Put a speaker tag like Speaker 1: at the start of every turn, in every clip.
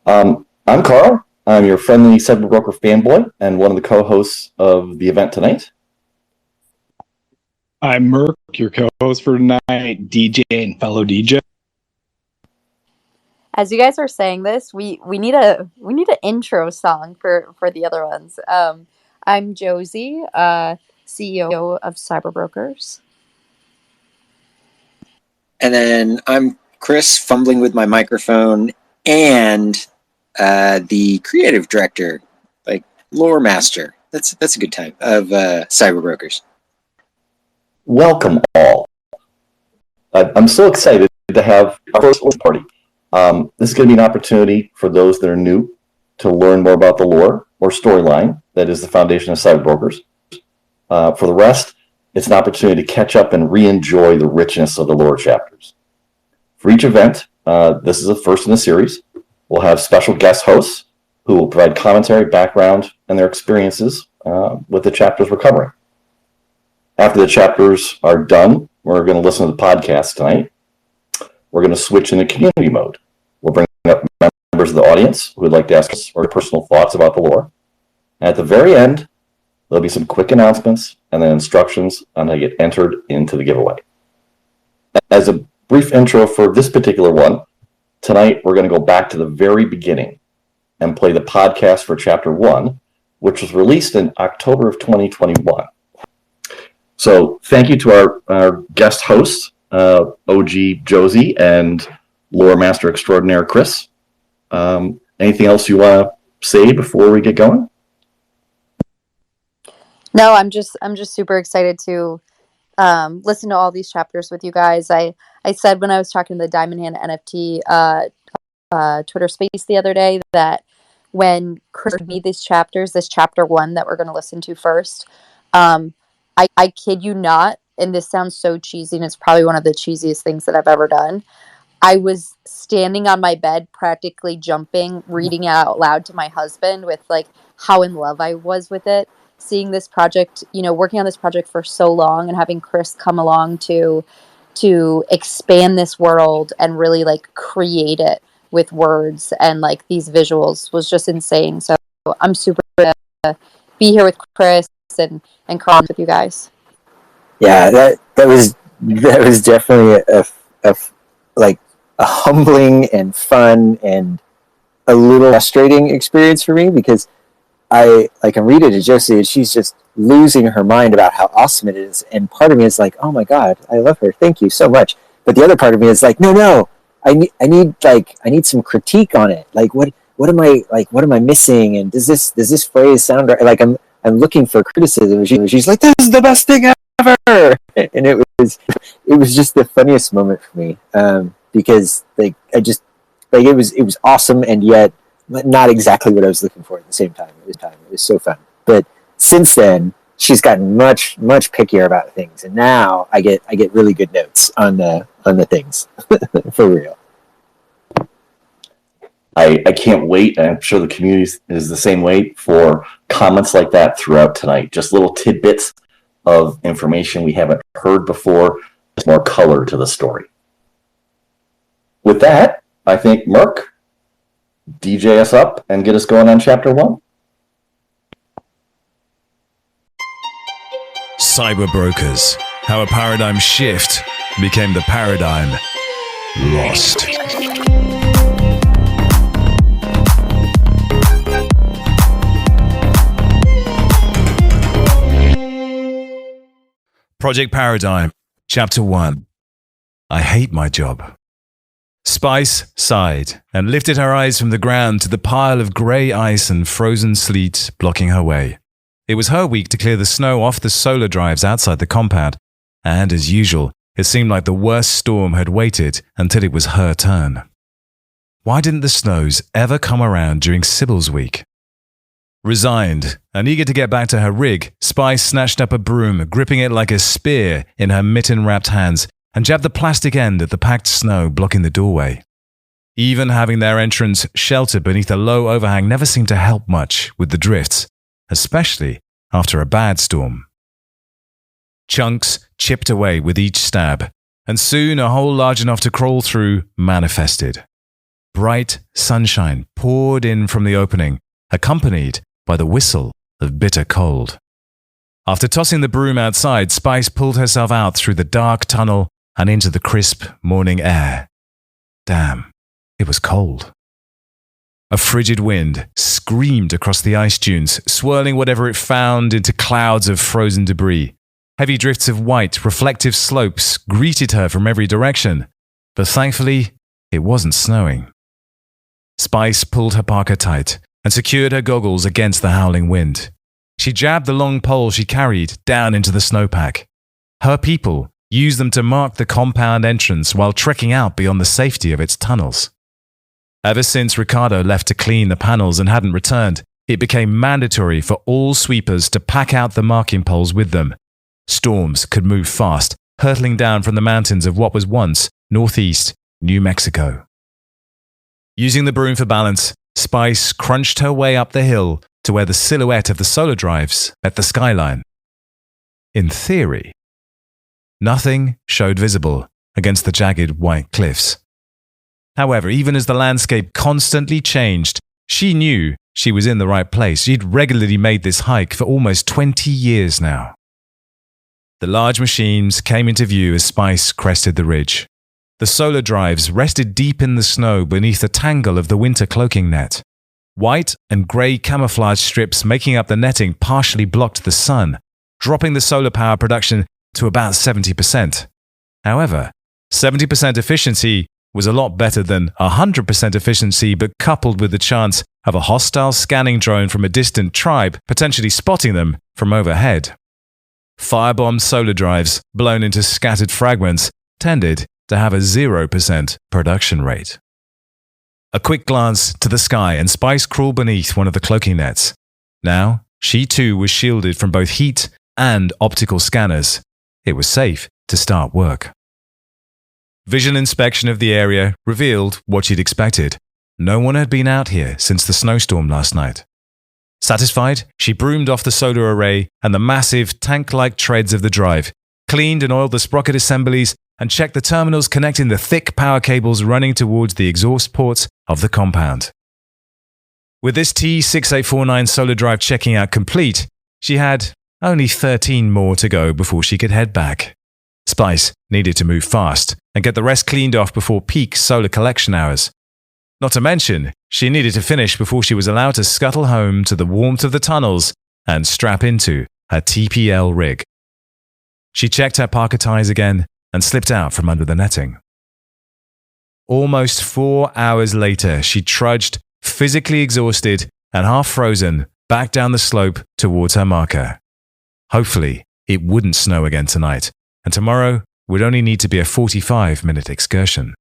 Speaker 1: I'm Carl. I'm your friendly CyberBroker fanboy and one of the co-hosts of the event tonight.
Speaker 2: I'm Merk, your co-host for tonight, DJ and fellow DJ.
Speaker 3: As you guys are saying this, we need an intro song for the other ones. I'm Josie, CEO of CyberBrokers.
Speaker 4: And then I'm Chris, fumbling with my microphone, and the creative director, like lore master. That's a good time of CyberBrokers.
Speaker 1: Welcome all. I'm so excited to have our first party. This is going to be an opportunity for those that are new to learn more about the lore or storyline that is the foundation of CyberBrokers. For the rest, it's an opportunity to catch up and re-enjoy the richness of the lore chapters. For each event, this is the first in the series. We'll have special guest hosts who will provide commentary, background, and their experiences with the chapters we're covering. After the chapters are done, we're going to listen to the podcast tonight. We're going to switch into community mode. We'll bring up members of the audience who would like to ask us their personal thoughts about the lore. And at the very end, there'll be some quick announcements and then instructions on how to get entered into the giveaway. As a brief intro for this particular one, tonight we're going to go back to the very beginning and play the podcast for Chapter 1, which was released in October of 2021. So thank you to our guest hosts, OG Josie and lore master extraordinaire Chris. Anything else you want to say before we get going?
Speaker 3: No, I'm just super excited to listen to all these chapters with you guys. I said when I was talking to the Diamond Hand NFT Twitter space the other day that when Chris made these chapters, this chapter 1 that we're going to listen to first, I kid you not, and this sounds so cheesy, and it's probably one of the cheesiest things that I've ever done. I was standing on my bed, practically jumping, reading out loud to my husband with like how in love I was with it. Seeing this project, working on this project for so long and having Chris come along to expand this world and really like create it with words and like these visuals was just insane. So I'm super to be here with Chris and Carl with you guys.
Speaker 4: Yeah, that was definitely a humbling and fun and a little frustrating experience for me, because I'm reading to Josie and she's just losing her mind about how awesome it is, and part of me is like, oh my god, I love her, thank you so much. But the other part of me is like, no, I need some critique on it. Like what am I missing, and does this phrase sound right? Like I'm looking for criticism. She's like, this is the best thing ever, and it was just the funniest moment for me, because it was awesome, and yet not exactly what I was looking for at the same time. It was so fun. But since then, she's gotten much pickier about things, and now I get really good notes on the things for real.
Speaker 1: I can't wait, and I'm sure the community is the same way, for comments like that throughout tonight. Just little tidbits of information we haven't heard before, just more color to the story. With that, I think Merk, DJ us up and get us going on Chapter 1.
Speaker 5: CyberBrokers, how a paradigm shift became the paradigm lost. Project Paradigm, Chapter 1. I hate my job. Spice sighed and lifted her eyes from the ground to the pile of grey ice and frozen sleet blocking her way. It was her week to clear the snow off the solar drives outside the compound, and as usual, it seemed like the worst storm had waited until it was her turn. Why didn't the snows ever come around during Sybil's week? Resigned and eager to get back to her rig, Spice snatched up a broom, gripping it like a spear in her mitten-wrapped hands, and jabbed the plastic end at the packed snow blocking the doorway. Even having their entrance sheltered beneath a low overhang never seemed to help much with the drifts, especially after a bad storm. Chunks chipped away with each stab, and soon a hole large enough to crawl through manifested. Bright sunshine poured in from the opening, accompanied by the whistle of bitter cold. After tossing the broom outside, Spice pulled herself out through the dark tunnel and into the crisp morning air. Damn, it was cold. A frigid wind screamed across the ice dunes, swirling whatever it found into clouds of frozen debris. Heavy drifts of white, reflective slopes greeted her from every direction, but thankfully, it wasn't snowing. Spice pulled her parka tight and secured her goggles against the howling wind. She jabbed the long pole she carried down into the snowpack. Her people used them to mark the compound entrance while trekking out beyond the safety of its tunnels. Ever since Ricardo left to clean the panels and hadn't returned, it became mandatory for all sweepers to pack out the marking poles with them. Storms could move fast, hurtling down from the mountains of what was once northeast New Mexico. Using the broom for balance, Spice crunched her way up the hill to where the silhouette of the solar drives met the skyline. In theory, nothing showed visible against the jagged white cliffs. However, even as the landscape constantly changed, she knew she was in the right place. She'd regularly made this hike for almost 20 years now. The large machines came into view as Spice crested the ridge. The solar drives rested deep in the snow beneath the tangle of the winter cloaking net. White and grey camouflage strips making up the netting partially blocked the sun, dropping the solar power production to about 70%. However, 70% efficiency was a lot better than 100% efficiency, but coupled with the chance of a hostile scanning drone from a distant tribe potentially spotting them from overhead. Firebombed solar drives, blown into scattered fragments, tended to have a 0% production rate. A quick glance to the sky and Spice crawled beneath one of the cloaking nets. Now, she too was shielded from both heat and optical scanners. It was safe to start work. Visual inspection of the area revealed what she'd expected. No one had been out here since the snowstorm last night. Satisfied, she broomed off the solar array and the massive tank-like treads of the drive, cleaned and oiled the sprocket assemblies, and checked the terminals connecting the thick power cables running towards the exhaust ports of the compound. With this T6849 solar drive checking out complete, she had only 13 more to go before she could head back. Spice needed to move fast and get the rest cleaned off before peak solar collection hours. Not to mention, she needed to finish before she was allowed to scuttle home to the warmth of the tunnels and strap into her TPL rig. She checked her parka ties again and slipped out from under the netting. Almost 4 hours later, she trudged, physically exhausted and half frozen, back down the slope towards her marker. Hopefully, it wouldn't snow again tonight, and tomorrow would only need to be a 45-minute excursion.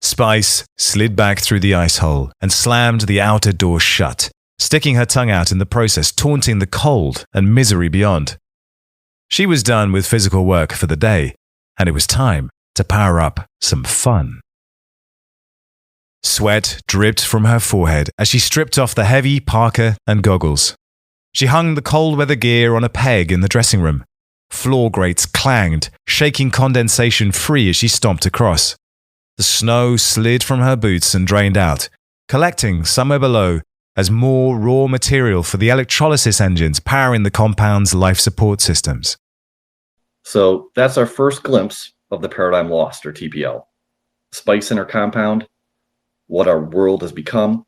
Speaker 5: Spice slid back through the ice hole and slammed the outer door shut, sticking her tongue out in the process, taunting the cold and misery beyond. She was done with physical work for the day, and it was time to power up some fun. Sweat dripped from her forehead as she stripped off the heavy parka and goggles. She hung the cold weather gear on a peg in the dressing room. Floor grates clanged, shaking condensation free as she stomped across. The snow slid from her boots and drained out, collecting somewhere below as more raw material for the electrolysis engines powering the compound's life support systems.
Speaker 1: So that's our first glimpse of the Paradigm Lost, or TPL. Spice in her compound, what our world has become,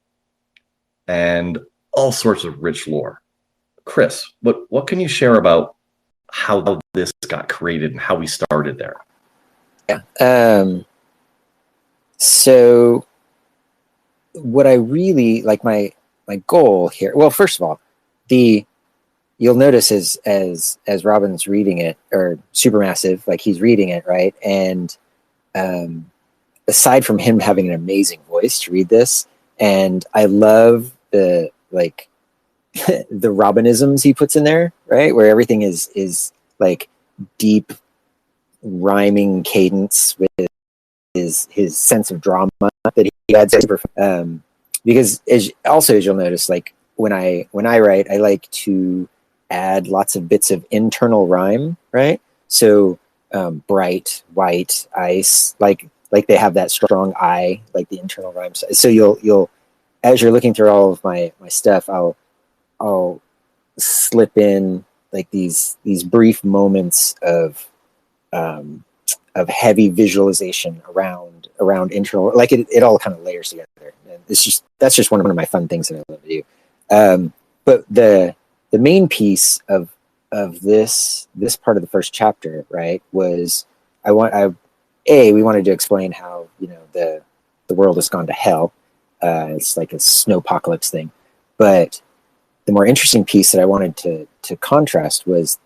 Speaker 1: and all sorts of rich lore. Chris, what can you share about how this got created and how we started there?
Speaker 4: Yeah. So what I really like, my goal here, well, first of all, you'll notice as Robin's reading it, or Supermassive, like he's reading it, right? And aside from him having an amazing voice to read this, and I love the the Robinisms he puts in there, right? Where everything is like deep rhyming cadence with his sense of drama that he adds. Because as you'll notice, like when I write, I like to add lots of bits of internal rhyme, right? So bright, white, ice, like they have that strong I, like the internal rhyme. So you'll as you're looking through all of my stuff, I'll slip in like these brief moments of heavy visualization around internal, like it all kind of layers together. And that's just one of my fun things that I love to do. But the main piece of this part of the first chapter, right, was we wanted to explain how, you know, the world has gone to hell. It's like a snowpocalypse thing. But the more interesting piece that I wanted to contrast was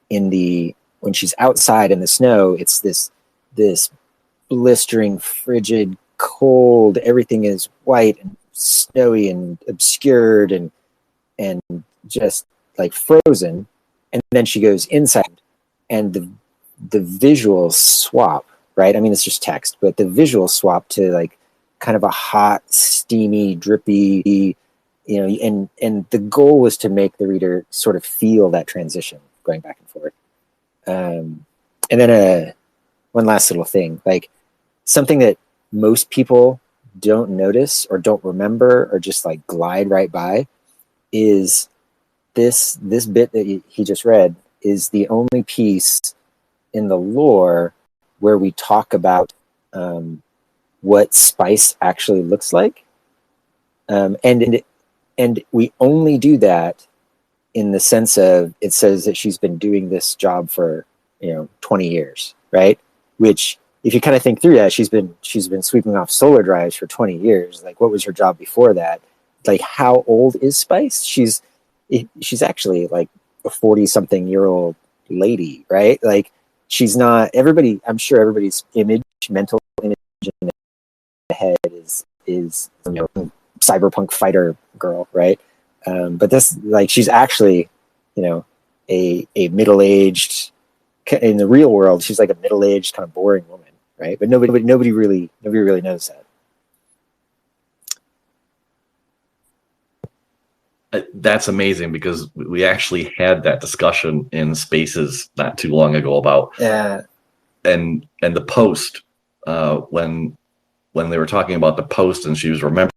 Speaker 4: when she's outside in the snow, it's this blistering, frigid, cold, everything is white and snowy and obscured and just like frozen. And then she goes inside and the visuals swap, right? I mean, it's just text, but the visuals swap to like kind of a hot, steamy, drippy, you know, and the goal was to make the reader sort of feel that transition going back and forth. And then one last little thing, like something that most people don't notice or don't remember or just like glide right by is this bit that he just read is the only piece in the lore where we talk about what spice actually looks like. And we only do that in the sense of, it says that she's been doing this job for, 20 years, right? Which, if you kind of think through that, she's been sweeping off solar drives for 20 years. Like, what was her job before that? Like, how old is Spice? She's actually like a 40-something-year-old lady, right? Like, she's not, I'm sure everybody's mental image in the head is cyberpunk fighter girl, right? But this, like, she's actually, a middle-aged, in the real world, she's like a middle-aged kind of boring woman, right? But nobody really knows that.
Speaker 1: That's amazing, because we actually had that discussion in Spaces not too long ago about and the post when they were talking about the post and she was remembering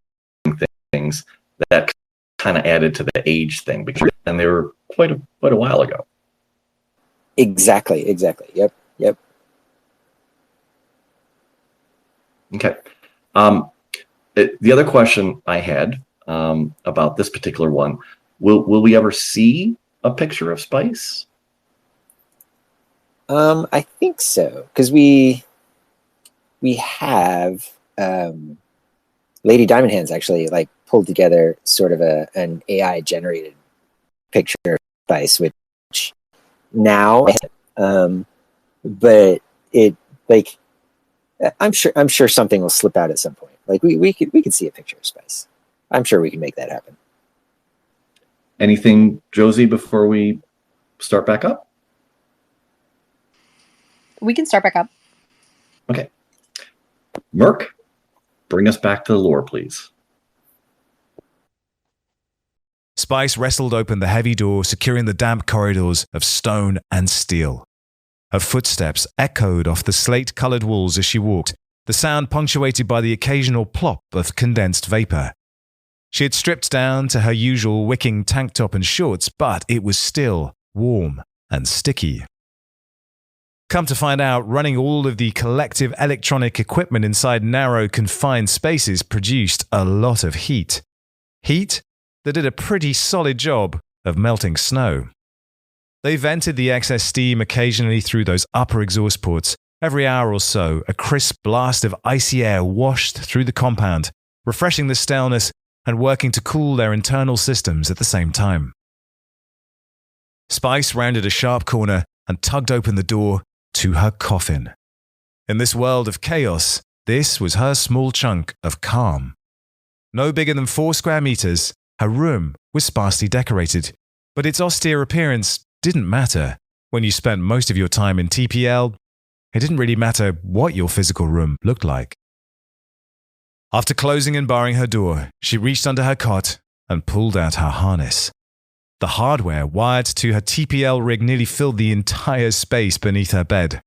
Speaker 1: things that kind of added to the age thing, because and they were quite a while ago.
Speaker 4: Exactly. Yep.
Speaker 1: Okay. The other question I had about this particular one, will we ever see a picture of Spice?
Speaker 4: I think so, because we have Lady Diamond Hands actually like pulled together sort of an AI generated picture of Spice, which now, but it, like, I'm sure something will slip out at some point. Like we could see a picture of Spice. I'm sure we can make that happen.
Speaker 1: Anything, Josie, before we start back up?
Speaker 3: We can start back up.
Speaker 1: Okay. Merc, bring us back to the lore, please.
Speaker 5: Spice wrestled open the heavy door, securing the damp corridors of stone and steel. Her footsteps echoed off the slate-colored walls as she walked, the sound punctuated by the occasional plop of condensed vapor. She had stripped down to her usual wicking tank top and shorts, but it was still warm and sticky. Come to find out, running all of the collective electronic equipment inside narrow, confined spaces produced a lot of heat. Heat that did a pretty solid job of melting snow. They vented the excess steam occasionally through those upper exhaust ports. Every hour or so, a crisp blast of icy air washed through the compound, refreshing the staleness and working to cool their internal systems at the same time. Spice rounded a sharp corner and tugged open the door to her coffin. In this world of chaos, this was her small chunk of calm. No bigger than 4 square meters, her room was sparsely decorated, but its austere appearance didn't matter. When you spent most of your time in TPL, it didn't really matter what your physical room looked like. After closing and barring her door, she reached under her cot and pulled out her harness. The hardware wired to her TPL rig nearly filled the entire space beneath her bed.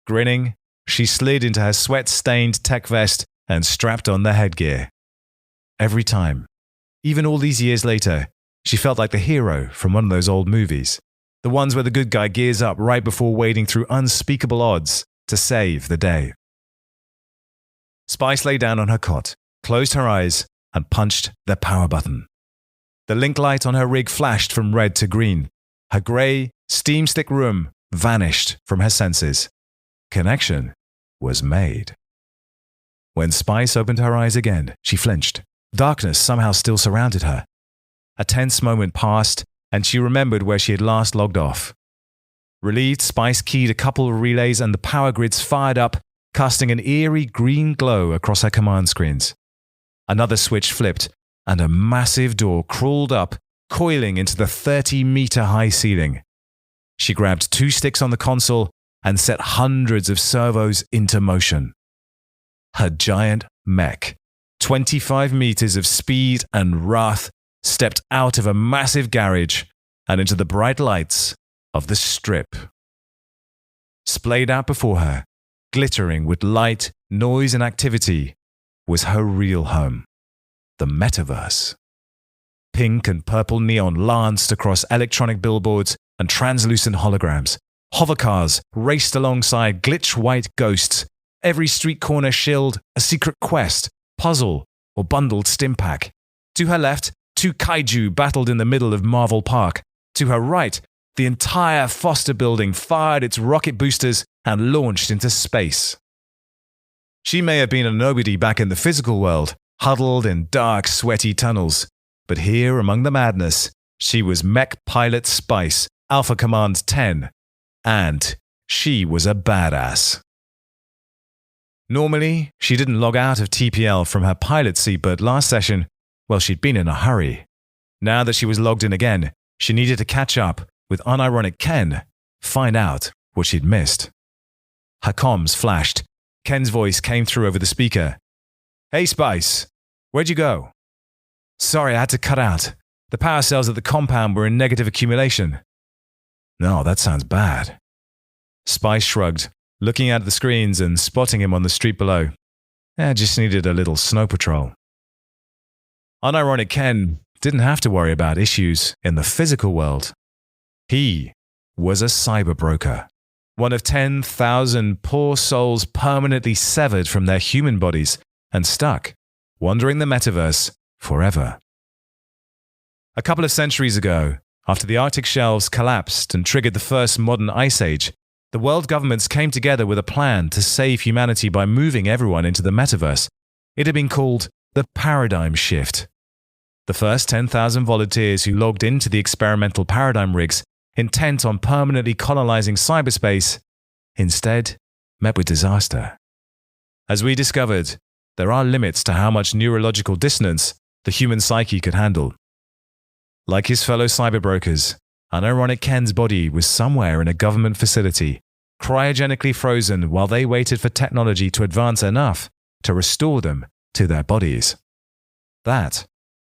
Speaker 5: Grinning, she slid into her sweat-stained tech vest and strapped on the headgear. every time. Even all these years later, she felt like the hero from one of those old movies. The ones where the good guy gears up right before wading through unspeakable odds to save the day. Spice lay down on her cot, closed her eyes, and punched the power button. The link light on her rig flashed from red to green. Her grey, steam-stick room vanished from her senses. Connection was made. When Spice opened her eyes again, she flinched. Darkness somehow still surrounded her. A tense moment passed, and she remembered where she had last logged off. Relieved, Spice keyed a couple of relays and the power grids fired up, casting an eerie green glow across her command screens. Another switch flipped, and a massive door crawled up, coiling into the 30-meter-high ceiling. She grabbed 2 sticks on the console and set hundreds of servos into motion. Her giant mech, 25 meters of speed and wrath, stepped out of a massive garage and into the bright lights of the Strip. Splayed out before her, glittering with light, noise, and activity, was her real home, the metaverse. Pink and purple neon lanced across electronic billboards and translucent holograms. Hovercars raced alongside glitch-white ghosts. Every street corner shilled a secret quest, puzzle, or bundled stim-pack. To her left, 2 kaiju battled in the middle of Marvel Park. To her right, the entire Foster building fired its rocket boosters and launched into space. She may have been a nobody back in the physical world, huddled in dark, sweaty tunnels. But here among the madness, she was Mech Pilot Spice, Alpha Command 10. And she was a badass. Normally, she didn't log out of TPL from her pilot seat, but last session, well, she'd been in a hurry. Now that she was logged in again, she needed to catch up with unironic Ken, find out what she'd missed. Her comms flashed. Ken's voice came through over the speaker. "Hey, Spice, where'd you go?" "Sorry, I had to cut out. The power cells at the compound were in negative accumulation." "No, that sounds bad." Spice shrugged, looking at the screens and spotting him on the street below. Just needed a little snow patrol. Unironic Ken didn't have to worry about issues in the physical world. He was a cyberbroker, one of 10,000 poor souls permanently severed from their human bodies and stuck, wandering the metaverse forever. A couple of centuries ago, after the Arctic shelves collapsed and triggered the first modern ice age, the world governments came together with a plan to save humanity by moving everyone into the metaverse. It had been called the paradigm shift. The first 10,000 volunteers who logged into the experimental paradigm rigs, intent on permanently colonizing cyberspace, instead met with disaster. As we discovered, there are limits to how much neurological dissonance the human psyche could handle. Like his fellow cyberbrokers, unironic Ken's body was somewhere in a government facility, cryogenically frozen while they waited for technology to advance enough to restore them to their bodies. That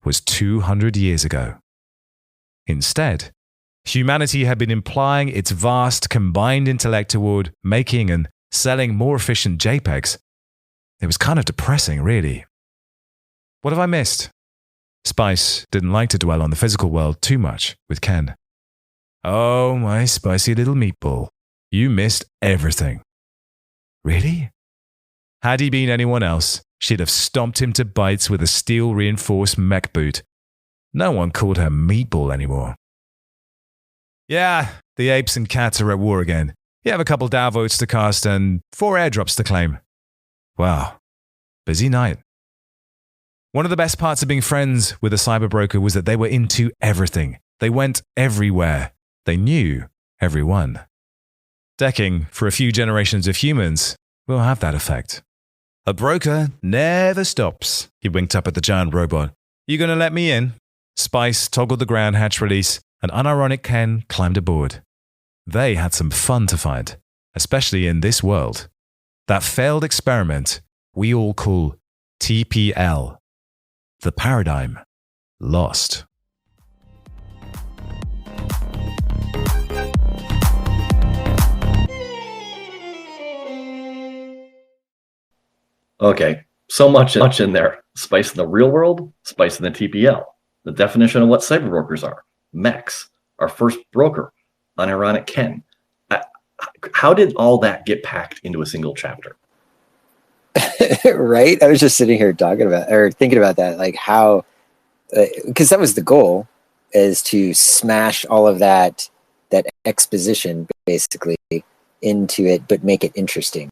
Speaker 5: was 200 years ago. Instead, humanity had been applying its vast combined intellect toward making and selling more efficient JPEGs. It was kind of depressing, really. What have I missed? Spice didn't like to dwell on the physical world too much with Ken. "Oh, my spicy little meatball. You missed everything." "Really?" Had he been anyone else, she'd have stomped him to bites with a steel-reinforced mech boot. No one called her meatball anymore. "Yeah, the apes and cats are at war again. You have a couple Dow votes to cast and 4 airdrops to claim." Wow, busy night. One of the best parts of being friends with a cyberbroker was that they were into everything. They went everywhere. They knew everyone. Decking for a few generations of humans will have that effect. "A broker never stops," he winked up at the giant robot. "You gonna let me in?" Spice toggled the ground hatch release, and unironic Ken climbed aboard. They had some fun to find, especially in this world. That failed experiment we all call TPL. The paradigm lost.
Speaker 1: Okay, So much in there. Spice in the real world, spice in the TPL. The definition of what cyberbrokers are. MEX, our first broker, unironic Ken. How did all that get packed into a single chapter?
Speaker 4: Right? I was just sitting here talking about or thinking about that, like how, because that was the goal, is to smash all of that exposition basically into it, but make it interesting.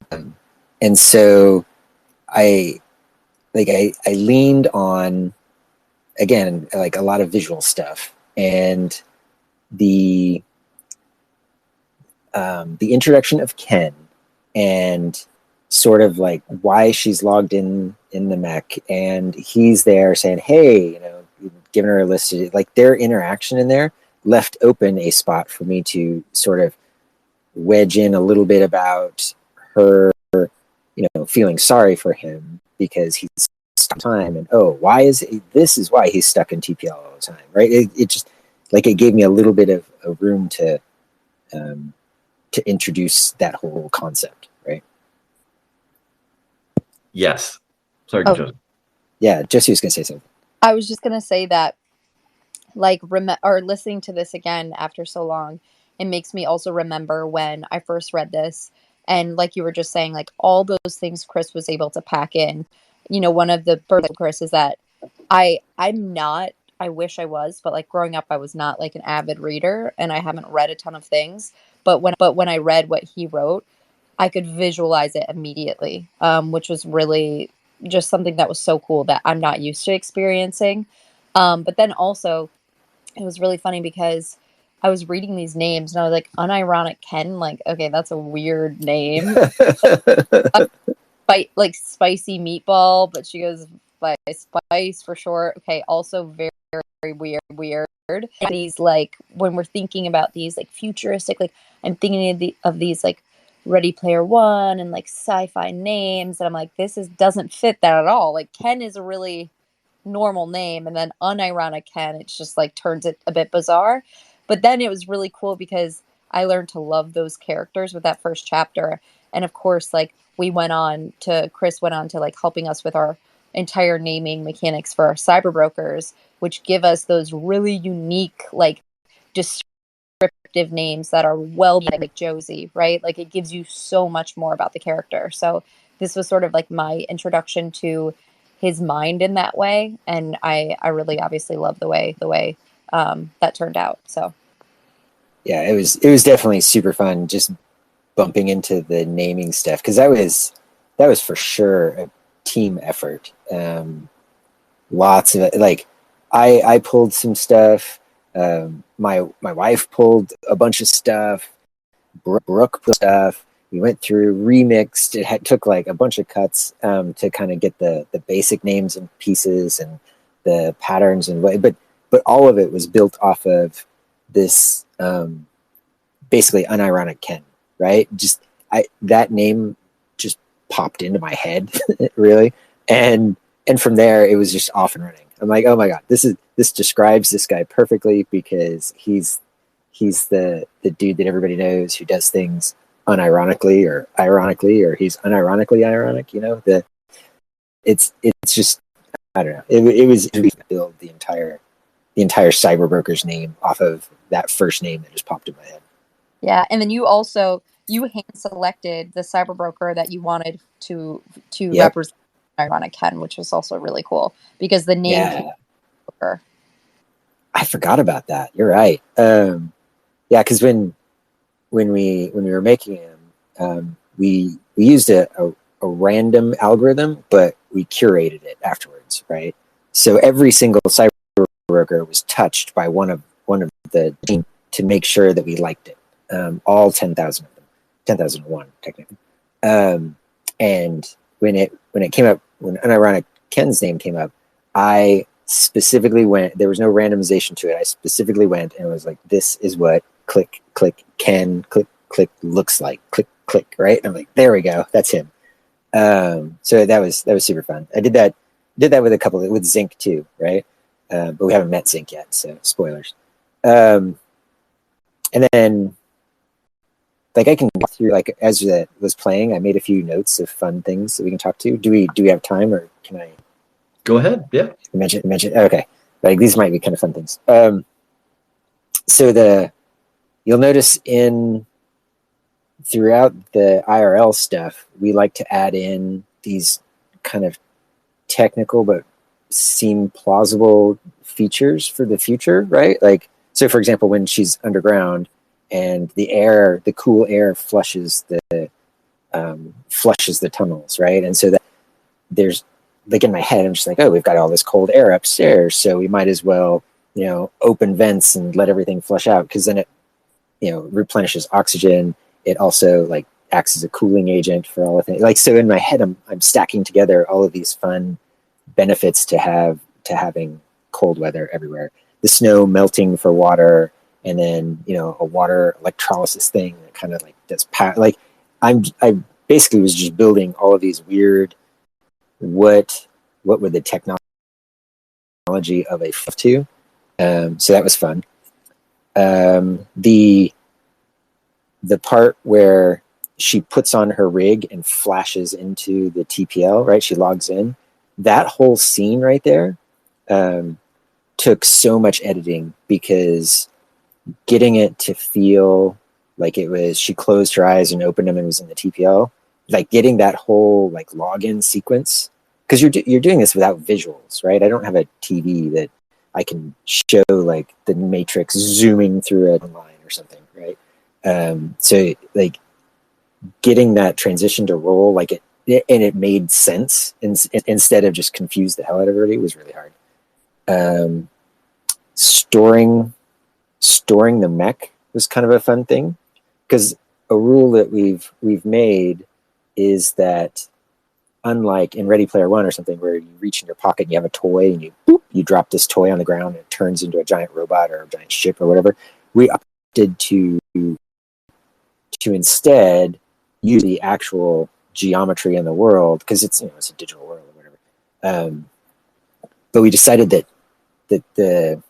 Speaker 4: And so I leaned on, again, like a lot of visual stuff, and the introduction of Ken, and sort of like why she's logged in the mech, and he's there saying, hey, giving her a list of, like, their interaction in there left open a spot for me to sort of wedge in a little bit about her, feeling sorry for him because he's stuck in time, and this is why he's stuck in TPL all the time, right? It just, like, it gave me a little bit of a room to introduce that whole concept, right?
Speaker 1: Yes. Sorry,
Speaker 3: Oh.
Speaker 1: Josie.
Speaker 4: Yeah, Josie was going to say something.
Speaker 3: I was just gonna say that, like, or listening to this again after so long, it makes me also remember when I first read this, and like you were just saying, like all those things Chris was able to pack in. One of the birth of Chris is that I'm not. I wish I was, but like growing up, I was not like an avid reader, and I haven't read a ton of things. But when I read what he wrote, I could visualize it immediately, which was really just something that was so cool that I'm not used to experiencing. But then also, it was really funny because I was reading these names and I was like, unironic Ken, like, okay, that's a weird name. Like spicy meatball, but she goes by Spice for short. Okay, also very, very weird. And he's like, when we're thinking about these like futuristic, like I'm thinking of these like Ready Player One and like sci-fi names, and I'm like, doesn't fit that at all. Like Ken is a really normal name, and then unironic Ken, it's just like turns it a bit bizarre. But then it was really cool because I learned to love those characters with that first chapter. And of course, like Chris went on to like helping us with our entire naming mechanics for our cyberbrokers, which give us those really unique, like descriptive names that are like Josie, right? Like it gives you so much more about the character. So this was sort of like my introduction to his mind in that way, and I really obviously love the way that turned out. So
Speaker 4: yeah, it was definitely super fun just bumping into the naming stuff, because that was for sure a team effort. Lots of it, like I pulled some stuff. My wife pulled a bunch of stuff. Brooke pulled stuff. We went through, remixed. It took like a bunch of cuts to kind of get the basic names and pieces and the patterns and what. But all of it was built off of this basically unironic Ken, right? That name just popped into my head, really, and from there it was just off and running. I'm like, oh my god, this describes this guy perfectly, because he's the dude that everybody knows who does things unironically or ironically, or he's unironically ironic. It's just, I don't know. It was to build the entire CyberBrokers name off of that first name that just popped in my head.
Speaker 3: yeah, and then you hand selected the cyberbroker that you wanted to represent ironic Ken, which was also really cool because the name came broker.
Speaker 4: I forgot about that. You're right. Yeah, because when we were making him, we used a random algorithm, but we curated it afterwards, right? So every single cyberbroker was touched by one of the team to make sure that we liked it. All 10,000 of them, 10,001 technically. And when it came up, when unironic Ken's name came up, I specifically went. There was no randomization to it. I specifically went and was like, "This is what click Ken click looks like. Click, right?" And I'm like, "There we go. That's him." So that was super fun. I did that with a couple with Zinc too, right? But we haven't met Zinc yet, so spoilers. And then like I can walk through, like as that was playing, I made a few notes of fun things that we can talk to. Do we have time, or can I
Speaker 1: Go ahead. Yeah.
Speaker 4: mention? Okay, like these might be kind of fun things. So you'll notice throughout the IRL stuff, we like to add in these kind of technical but seem plausible features for the future, right? Like, so for example, when she's underground and the cool air flushes the tunnels, right? And so that there's, like, in my head, I'm just like, oh, we've got all this cold air upstairs, so we might as well, open vents and let everything flush out, because then it, replenishes oxygen. It also like acts as a cooling agent for all the things. Like, so in my head, I'm stacking together all of these fun benefits to having cold weather everywhere. The snow melting for water, and then a water electrolysis thing that kind of like does like I basically was just building all of these weird what would the technology of a to. So that was fun. The part where she puts on her rig and flashes into the TPL, right? She logs in. That whole scene right there took so much editing, because getting it to feel like it was, she closed her eyes and opened them and was in the TPL, like getting that whole like login sequence, because you're doing this without visuals, right? I don't have a TV that I can show like the Matrix zooming through it online or something, right? So like getting that transition to roll, like it made sense instead of just confuse the hell out of everybody, was really hard. Storing the mech was kind of a fun thing, because a rule that we've made is that, unlike in Ready Player One or something, where you reach in your pocket and you have a toy and you drop this toy on the ground and it turns into a giant robot or a giant ship or whatever, we opted to instead use the actual geometry in the world, because it's it's a digital world or whatever. But we decided that the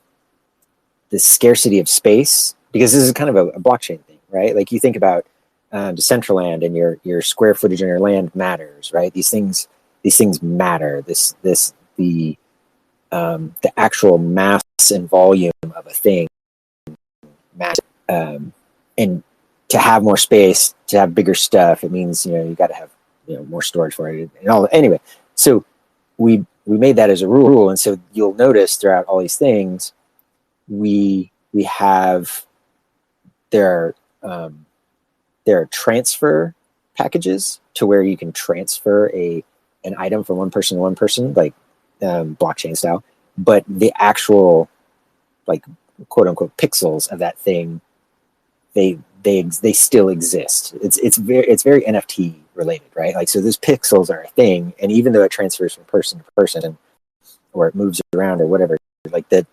Speaker 4: scarcity of space, because this is kind of a blockchain thing, right? Like you think about Decentraland, and your square footage on your land matters, right? These things matter. The actual mass and volume of a thing matters. And to have more space, to have bigger stuff, it means you got to have more storage for it and all. Anyway, so we made that as a rule, and so you'll notice throughout all these things, we have there are transfer packages to where you can transfer an item from one person to one person, like blockchain style, but the actual like quote unquote pixels of that thing, they still exist. It's very NFT related, right? Like, so those pixels are a thing, and even though it transfers from person to person, or it moves around or whatever, like that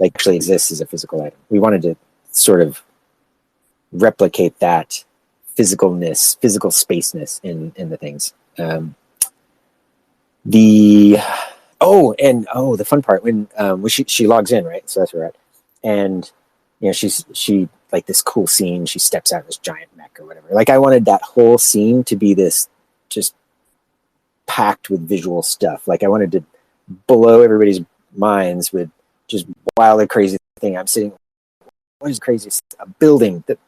Speaker 4: like actually exists as a physical item. We wanted to sort of replicate that physical spaceness in the things. The fun part when she logs in, right? So that's where we're at, and she like this cool scene. She steps out of this giant mech or whatever. Like, I wanted that whole scene to be this just packed with visual stuff. Like, I wanted to blow everybody's minds with just wildly crazy thing. I'm sitting, what is crazy? A building that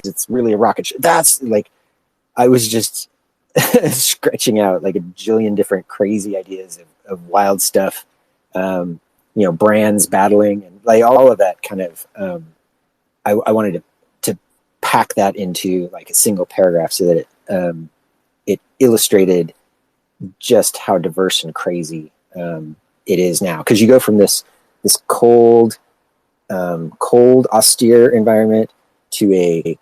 Speaker 4: it's really a rocket ship. That's like, I was just stretching out like a jillion different crazy ideas of wild stuff. Brands battling and like all of that kind of. I wanted to pack that into like a single paragraph so that it illustrated just how diverse and crazy it is now. Because you go from this cold, austere environment to a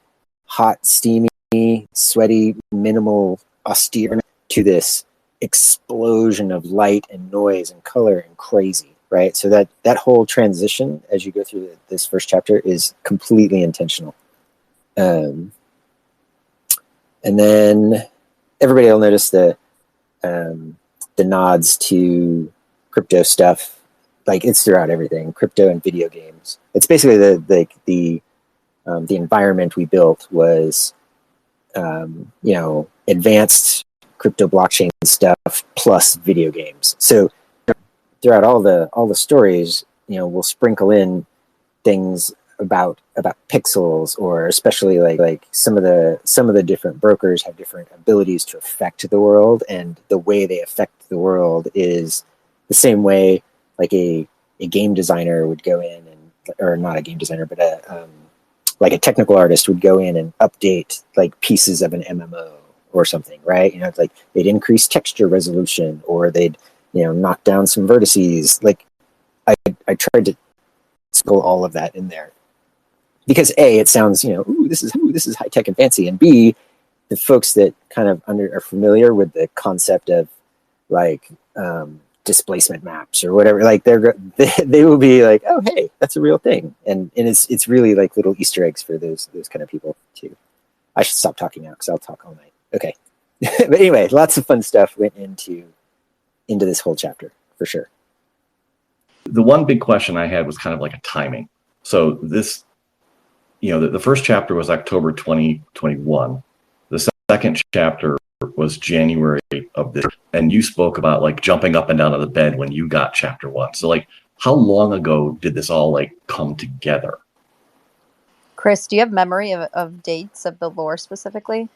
Speaker 4: hot, steamy, sweaty, minimal, austere, to this explosion of light and noise and color and crazy, right? So that whole transition as you go through this first chapter is completely intentional. And then everybody will notice the nods to crypto stuff. Like, it's throughout everything, crypto and video games. It's basically the environment we built was advanced crypto blockchain stuff plus video games. So throughout all the stories, we'll sprinkle in things about pixels, or especially like some of the different brokers have different abilities to affect the world, and the way they affect the world is the same way like a game designer would go in or not a game designer, but like a technical artist would go in and update like pieces of an MMO or something, right? It's like they'd increase texture resolution, or they'd knock down some vertices. Like I tried to sprinkle all of that in there because A, it sounds this is high tech and fancy, and B, the folks that kind of are familiar with the concept of like displacement maps or whatever, like they will be like, oh hey, that's a real thing, and it's really like little Easter eggs for those kind of people too. I should stop talking now because I'll talk all night. Okay. But anyway, lots of fun stuff went into this whole chapter for sure.
Speaker 1: The one big question I had was kind of like a timing. So this, the first chapter was October 2021. The second chapter was January of this, and you spoke about like jumping up and down on the bed when you got chapter 1. So like, how long ago did this all like come together?
Speaker 3: Chris, do you have memory of dates of the lore specifically?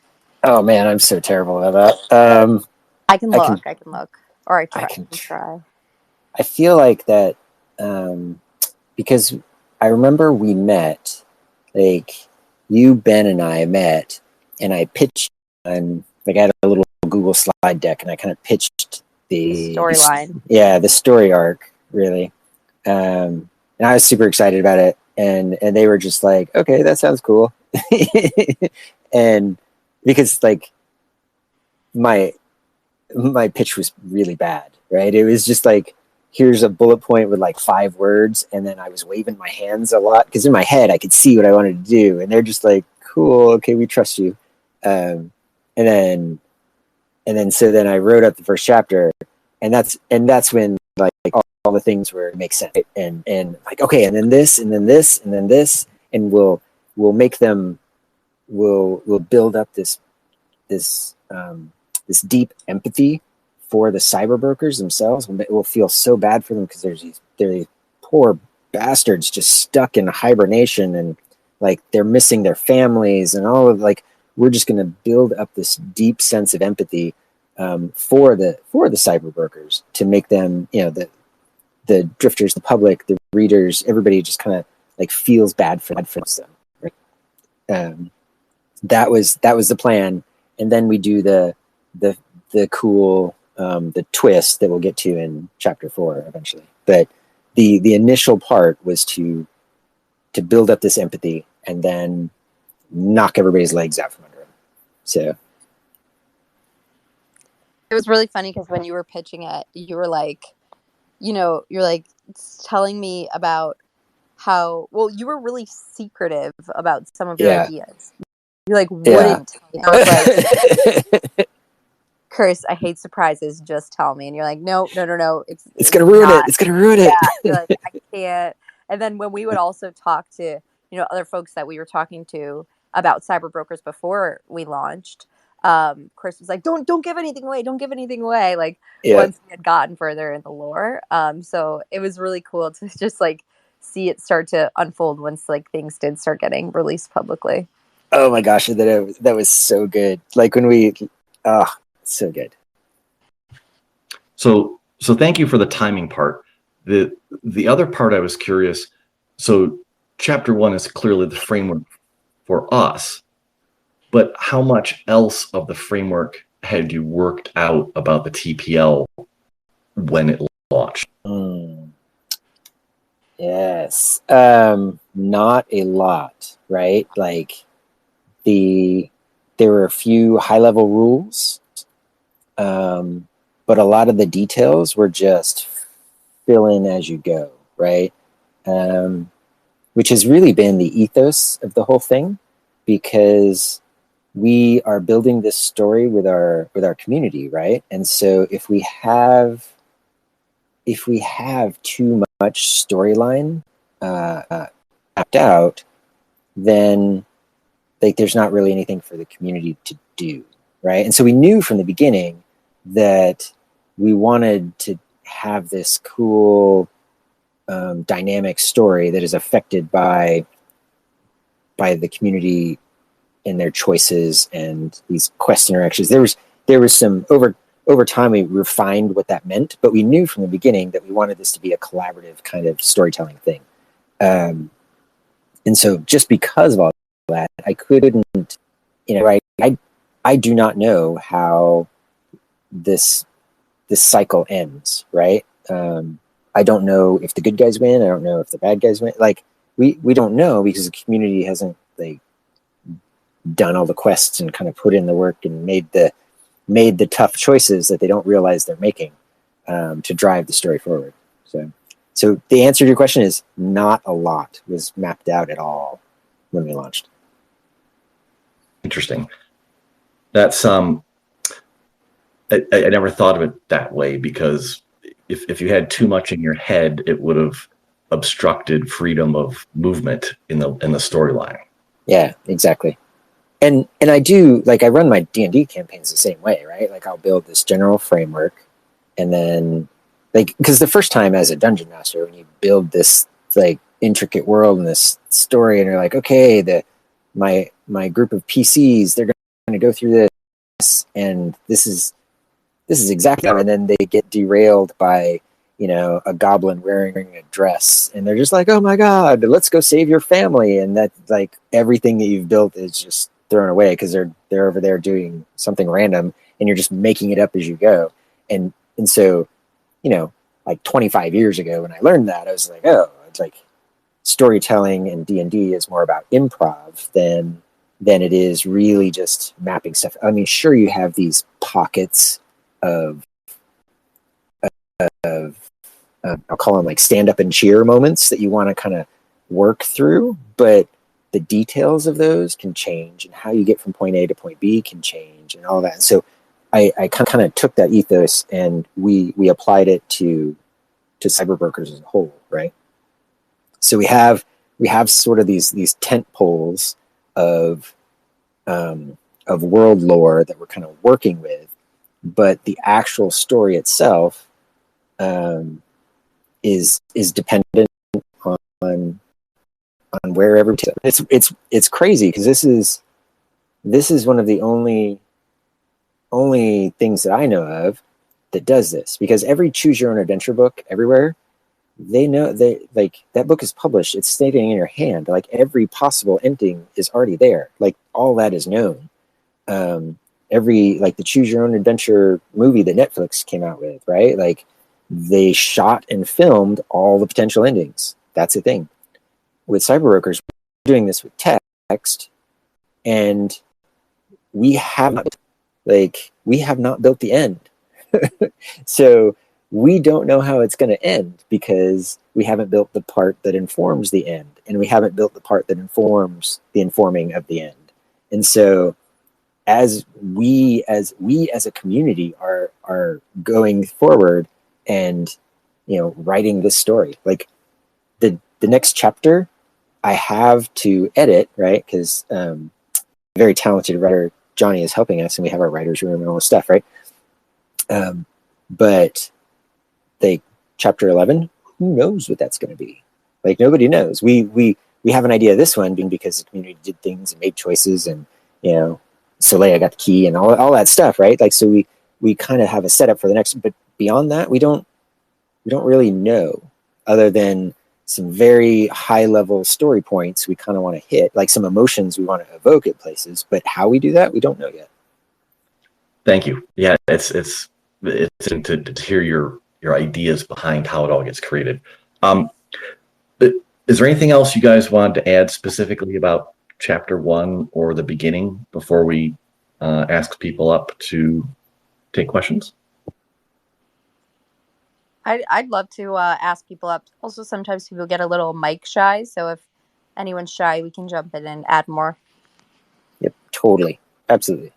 Speaker 4: Oh man, I'm so terrible at that.
Speaker 3: I can look, or I can try.
Speaker 4: I feel like that because I remember we met, like you, Ben, and I met, and I pitched on, like I had a little Google slide deck, and I kind of pitched the
Speaker 3: storyline.
Speaker 4: The story arc, really. And I was super excited about it, and they were just like, okay, that sounds cool. And because like my pitch was really bad, right? It was just like, here's a bullet point with like 5 words, and then I was waving my hands a lot because in my head I could see what I wanted to do, and they're just like, cool, okay, we trust you. And then so then I wrote up the first chapter, and that's when like all the things where it makes sense, and like, okay, and then this, and then this, and then this, and we'll make them, we'll build up this deep empathy for the cyberbrokers themselves. We'll feel so bad for them because they're these poor bastards just stuck in hibernation, and like they're missing their families and all of, like, we're just going to build up this deep sense of empathy for the cyberbrokers, to make them, the drifters, the public, the readers, everybody just kind of like feels bad for them. Right? That was the plan, and then we do the cool the twist that we'll get to in chapter 4 eventually. But the initial part was to build up this empathy and then knock everybody's legs out from under them. So
Speaker 3: it was really funny because when you were pitching it, you were like, you're like telling me about how, well, you were really secretive about some of your ideas. You like wouldn't tell me. I was like, Chris, I hate surprises. Just tell me. And you're like, no. It's
Speaker 4: gonna ruin it. It's gonna ruin it.
Speaker 3: You're like, I can't. And then when we would also talk to, other folks that we were talking to about CyberBrokers before we launched, Chris was like, don't give anything away. Don't give anything away. Like once we had gotten further in the lore. So it was really cool to just like see it start to unfold once like things did start getting released publicly.
Speaker 4: Oh my gosh, that was so good. Like when we, so good.
Speaker 1: So thank you for the timing part. The other part I was curious. So chapter 1 is clearly the framework for us, but how much else of the framework had you worked out about the TPL when it launched?
Speaker 4: Yes. Not a lot, right? Like there were a few high level rules, but a lot of the details were just fill in as you go, right? Which has really been the ethos of the whole thing, because we are building this story with our community, right? And so if we have too much storyline mapped out, then like there's not really anything for the community to do, right? And so we knew from the beginning that we wanted to have this cool dynamic story that is affected by the community and their choices and these quest interactions. There was some over time we refined what that meant, but we knew from the beginning that we wanted this to be a collaborative kind of storytelling thing. And so just because of all that, I couldn't, right? I do not know how this cycle ends, right? I don't know if the good guys win. I don't know if the bad guys win. Like we don't know because the community hasn't like done all the quests and kind of put in the work and made the tough choices that they don't realize they're making to drive the story forward. So the answer to your question is not a lot was mapped out at all when we launched.
Speaker 1: Interesting. That's I never thought of it that way, because if you had too much in your head, it would have obstructed freedom of movement in the storyline.
Speaker 4: Yeah, exactly. And I do, like, I run my D&D campaigns the same way, right? Like I'll build this general framework, and then like, because the first time as a dungeon master, when you build this like intricate world and this story, and you're like, okay, my group of PCs, they're going to go through this, and this is exactly, and then they get derailed by a goblin wearing a dress, and they're just like, oh my god, let's go save your family, and that, like, everything that you've built is just thrown away because they're over there doing something random, and you're just making it up as you go. And so like 25 years ago when I learned that, I was like, oh, it's like storytelling and D&D is more about improv than it is really just mapping stuff. I mean, sure, you have these pockets of I'll call them like stand up and cheer moments that you want to kind of work through, but the details of those can change, and how you get from point A to point B can change, and all that. And so I kind of took that ethos and we applied it to CyberBrokers as a whole, right? So we have sort of these tent poles of world lore that we're kind of working with, but the actual story itself is dependent on wherever it's crazy, because this is one of the only things that I know of that does this, because every choose your own adventure book everywhere, they like that book is published, it's staying in your hand, like every possible ending is already there, like all that is known. Every, like, the choose your own adventure movie that Netflix came out with, right? Like they shot and filmed all the potential endings. That's the thing with CyberBrokers. We're doing this with text, and we have not built the end. So we don't know how it's going to end because we haven't built the part that informs the end, and we haven't built the part that informs the informing of the end. And so as we as a community are going forward and writing this story, like the next chapter I have to edit, right? Because very talented writer Johnny is helping us, and we have our writer's room and all this stuff, right? But like chapter 11, who knows what that's going to be? Like nobody knows. We have an idea of this one being because the community did things and made choices, and Soleil got the key and all that stuff, right? Like, so we kind of have a setup for the next, but beyond that, we don't really know, other than some very high level story points we kind of want to hit, like some emotions we want to evoke at places, but how we do that, we don't know yet.
Speaker 1: Thank you. Yeah, it's to hear your ideas behind how it all gets created. But is there anything else you guys wanted to add specifically about chapter 1 or the beginning before we ask people up to take questions?
Speaker 3: I'd love to ask people up. Also, sometimes people get a little mic shy, so if anyone's shy, we can jump in and add more.
Speaker 4: Yep, totally. Absolutely.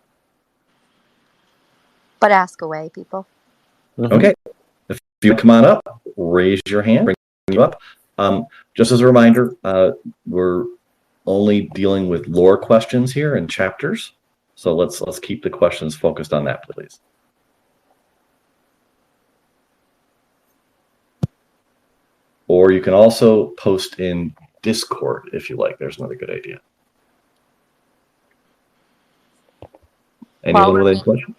Speaker 3: But ask away, people.
Speaker 4: Mm-hmm.
Speaker 1: Okay. If you come on up, raise your hand, bring you up. Just as a reminder, we're only dealing with lore questions here and chapters. So let's keep the questions focused on that, please. Or you can also post in Discord if you like. There's another good idea. Anyone with any questions?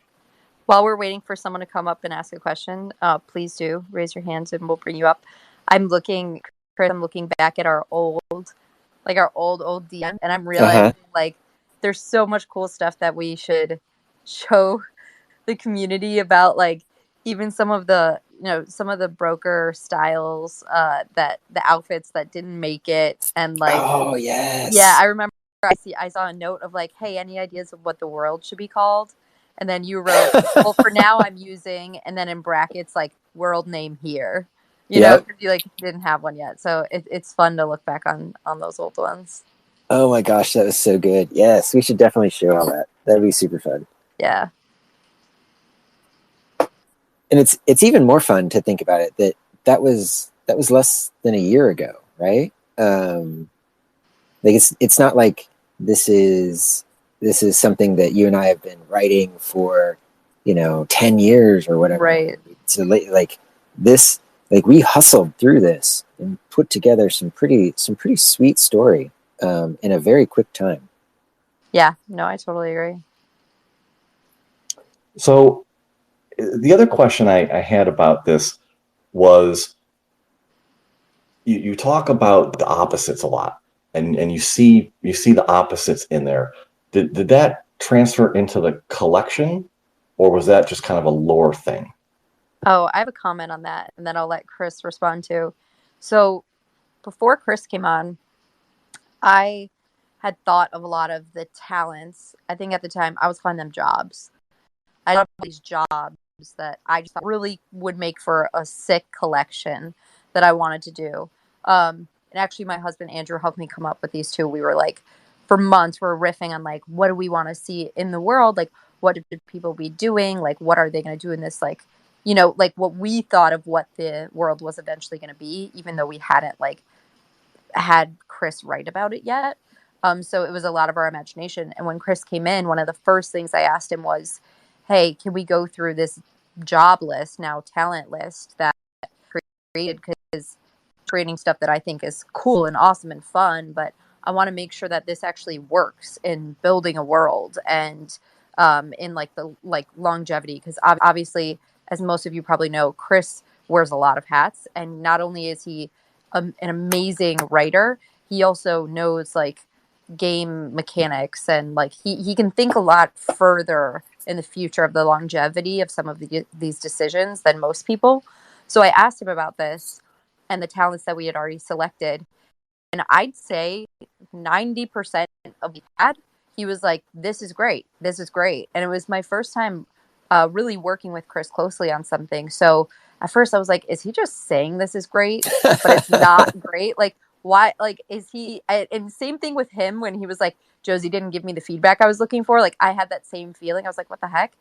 Speaker 3: While we're waiting for someone to come up and ask a question, please do raise your hands and we'll bring you up. I'm looking back at our old DM, and I'm realizing like there's so much cool stuff that we should show the community about, like even some of the broker styles, that the outfits that didn't make it, and like
Speaker 4: Oh yes.
Speaker 3: yeah, I remember I saw a note of like, hey, any ideas of what the world should be called? And then you wrote, well, for now I'm using, and then in brackets, like world name here. You know, because you like didn't have one yet. So it's fun to look back on those old ones.
Speaker 4: Oh my gosh, that was so good. Yes, we should definitely show all that. That'd be super fun.
Speaker 3: Yeah. And
Speaker 4: it's even more fun to think about it that was less than a year ago, right? Like it's not like this is something that you and I have been writing for, 10 years or whatever.
Speaker 3: Right.
Speaker 4: So like this, like we hustled through this and put together some pretty sweet story in a very quick time.
Speaker 3: Yeah, no, I totally agree.
Speaker 1: So the other question I had about this was, you talk about the opposites a lot, and you see the opposites in there. Did that transfer into the collection, or was that just kind of a lore thing?
Speaker 3: Oh, I have a comment on that, and then I'll let Chris respond too. So before Chris came on, I had thought of a lot of the talents. I think at the time I was calling them jobs. I thought of these jobs that I just thought really would make for a sick collection that I wanted to do. And actually my husband Andrew helped me come up with these two. We were like, for months we're riffing on like, what do we want to see in the world? Like, what should people be doing? Like, what are they going to do in this, like, like what we thought of what the world was eventually going to be, even though we hadn't like had Chris write about it yet. So it was a lot of our imagination. And when Chris came in, one of the first things I asked him was, hey, can we go through this job list, now talent list, that I created, because creating stuff that I think is cool and awesome and fun, but I want to make sure that this actually works in building a world and in like the longevity, because obviously, as most of you probably know, Chris wears a lot of hats, and not only is he an amazing writer, he also knows like game mechanics, and like he can think a lot further in the future of the longevity of some of these decisions than most people. So I asked him about this and the talents that we had already selected, and I'd say 90% of we had, he was like, this is great, and it was my first time really working with Chris closely on something. So at first I was like, is he just saying this is great but it's not great? Like, why? Like, is he? And same thing with him when he was like, Josie didn't give me the feedback I was looking for. Like, I had that same feeling. I was like, what the heck?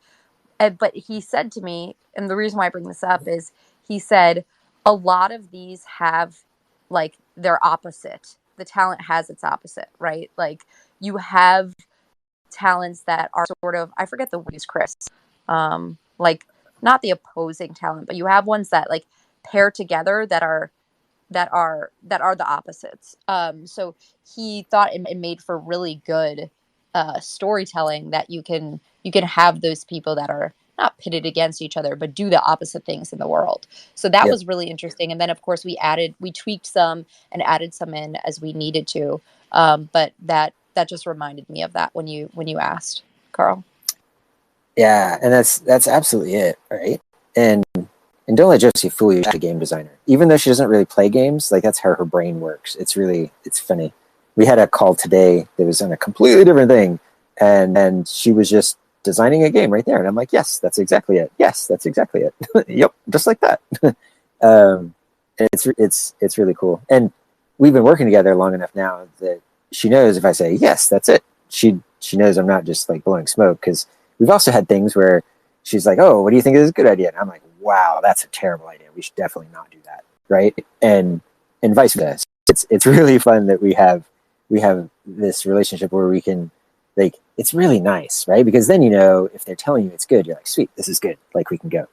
Speaker 3: But he said to me, and the reason why I bring this up is he said a lot of these have like their opposite. The talent has its opposite, right? Like, you have talents that are sort of, I forget the word, Chris, like not the opposing talent, but you have ones that like pair together that are the opposites. So he thought it made for really good storytelling, that you can have those people that are not pitted against each other, but do the opposite things in the world. So that was really interesting. And then of course we tweaked some and added some in as we needed to. But that just reminded me of that when you asked, Carl.
Speaker 4: Yeah, and that's absolutely it, right? And don't let Josie fool you. She's a game designer. Even though she doesn't really play games, like that's how her brain works. It's funny. We had a call today that was on a completely different thing, and she was just designing a game right there. And I'm like, yes, that's exactly it. Yes, that's exactly it. Yep, just like that. And it's really cool. And we've been working together long enough now that she knows if I say yes, that's it. She knows I'm not just like blowing smoke, because we've also had things where she's like, oh, what do you think is a good idea? And I'm like, wow, that's a terrible idea. We should definitely not do that, right? And vice versa. It's really fun that we have this relationship where we can, like, it's really nice, right? Because then, if they're telling you it's good, you're like, sweet, this is good, like, we can go.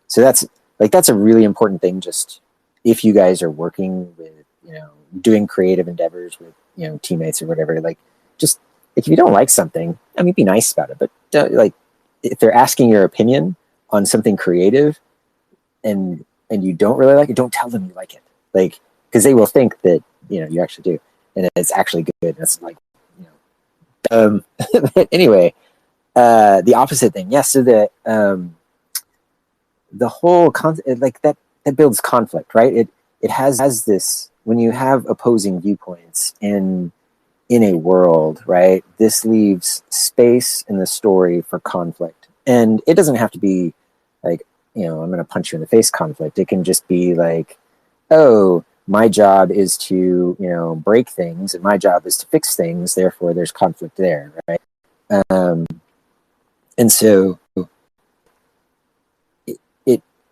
Speaker 4: So that's a really important thing. Just if you guys are working with, doing creative endeavors with, teammates or whatever, like, just, like, if you don't like something, I mean, be nice about it, but like, if they're asking your opinion on something creative and you don't really like it, don't tell them you like it, like, because they will think that, you actually do, and it's actually good. That's like, but anyway, the opposite thing. Yes. So the whole like that builds conflict, right? It has this, when you have opposing viewpoints in a world, right? This leaves space in the story for conflict, and it doesn't have to be like, I'm going to punch you in the face conflict. It can just be like, oh, my job is to, break things, and my job is to fix things. Therefore, there's conflict there, right? And so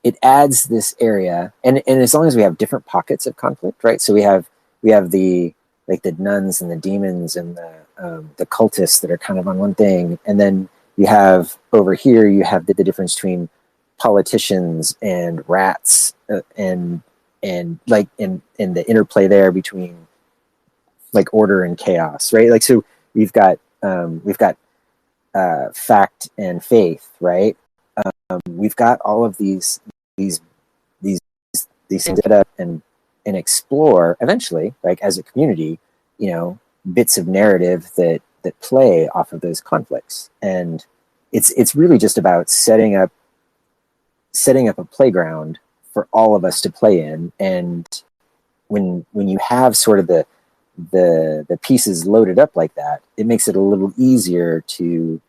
Speaker 4: it adds this area, and as long as we have different pockets of conflict, right? So we have the, like, the nuns and the demons and the cultists that are kind of on one thing, and then you have over here, you have the difference between politicians and rats, and like in the interplay there between, like, order and chaos, right? Like, so we've got fact and faith, right? We've got all of these things set up and explore eventually, like, as a community, bits of narrative that play off of those conflicts. And it's really just about setting up a playground for all of us to play in. And when you have sort of the pieces loaded up like that, it makes it a little easier to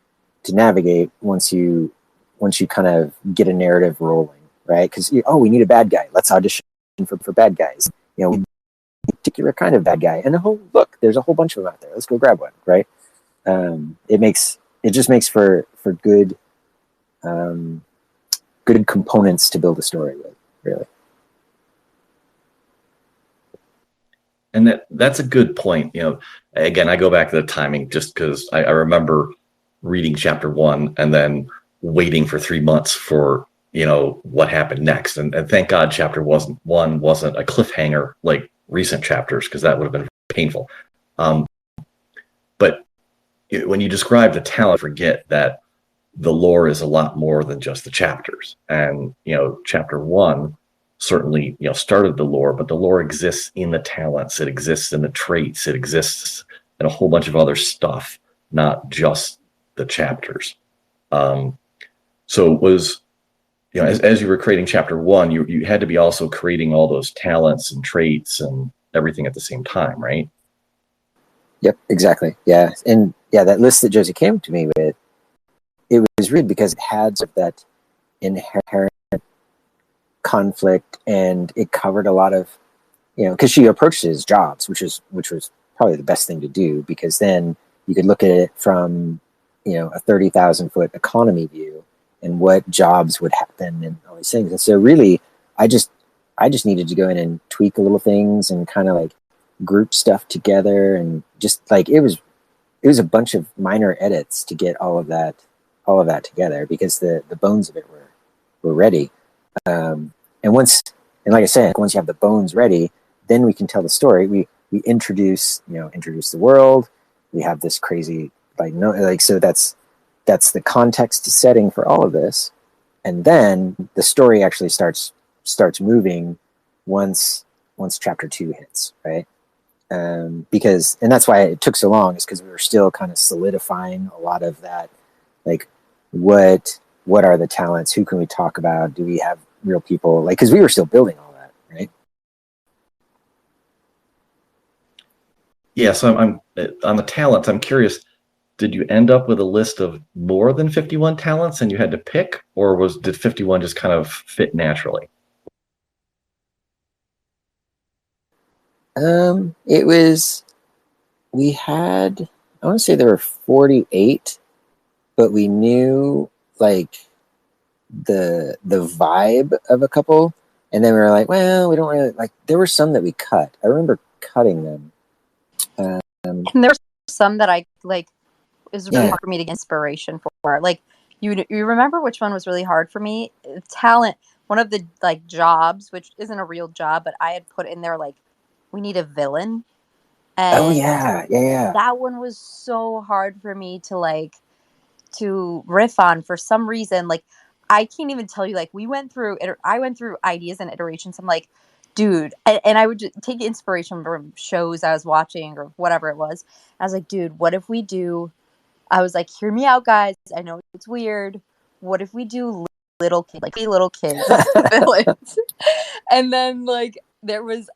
Speaker 4: navigate once you kind of get a narrative rolling, right? Because, we need a bad guy, let's audition for bad guys, we need a particular kind of bad guy, and look, there's a whole bunch of them out there, let's go grab one, right? It just makes for good good components to build a story with, really.
Speaker 1: And that's a good point. Again, I go back to the timing just because I remember reading chapter 1 and then waiting for 3 months for, what happened next. And thank God chapter 1 wasn't a cliffhanger like recent chapters, because that would have been painful. But when you describe the talent, forget that the lore is a lot more than just the chapters. And, chapter 1 certainly, started the lore, but the lore exists in the talents. It exists in the traits. It exists in a whole bunch of other stuff, not just the chapters. So it was, as you were creating chapter 1, you had to be also creating all those talents and traits and everything at the same time, right?
Speaker 4: Yep, exactly. Yeah. And yeah, that list that Josie came to me with, it was read because it had that inherent conflict, and it covered a lot of, because she approached it as jobs, which was probably the best thing to do, because then you could look at it from, a 30,000 foot economy view and what jobs would happen and all these things. And so really, I just needed to go in and tweak a little things and kind of like group stuff together, and just like, it was a bunch of minor edits to get all of that together, because the bones of it were ready. And like I said, once you have the bones ready, then we can tell the story. We introduce the world. We have this crazy, so that's the context setting for all of this. And then the story actually starts moving once chapter 2 hits, right? Because, and that's why it took so long, is because we were still kind of solidifying a lot of that, like, what are the talents? Who can we talk about? Do we have real people? Like, because we were still building all that, right?
Speaker 1: Yeah, so I'm on the talents. I'm curious, did you end up with a list of more than 51 talents and you had to pick, or did 51 just kind of fit naturally?
Speaker 4: It was, we had, I want to say there were 48, but we knew, like, the vibe of a couple, and then we were like, well, we don't really, like, there were some that we cut. I remember cutting them.
Speaker 3: And there were some that I like. It was really
Speaker 4: Yeah.
Speaker 3: hard for me to get inspiration for. Like, you remember which one was really hard for me? Talent. One of the like jobs, which isn't a real job, but I had put in there like, we need a villain. And
Speaker 4: Oh yeah.
Speaker 3: that one was so hard for me to like to riff on for some reason. Like, I can't even tell you. Like, I went through ideas and iterations. I'm like, dude, and I would just take inspiration from shows I was watching or whatever it was. I was like, dude, what if we do? I was like, hear me out, guys. I know it's weird. What if we do little kids, like little kids as the villains? And then like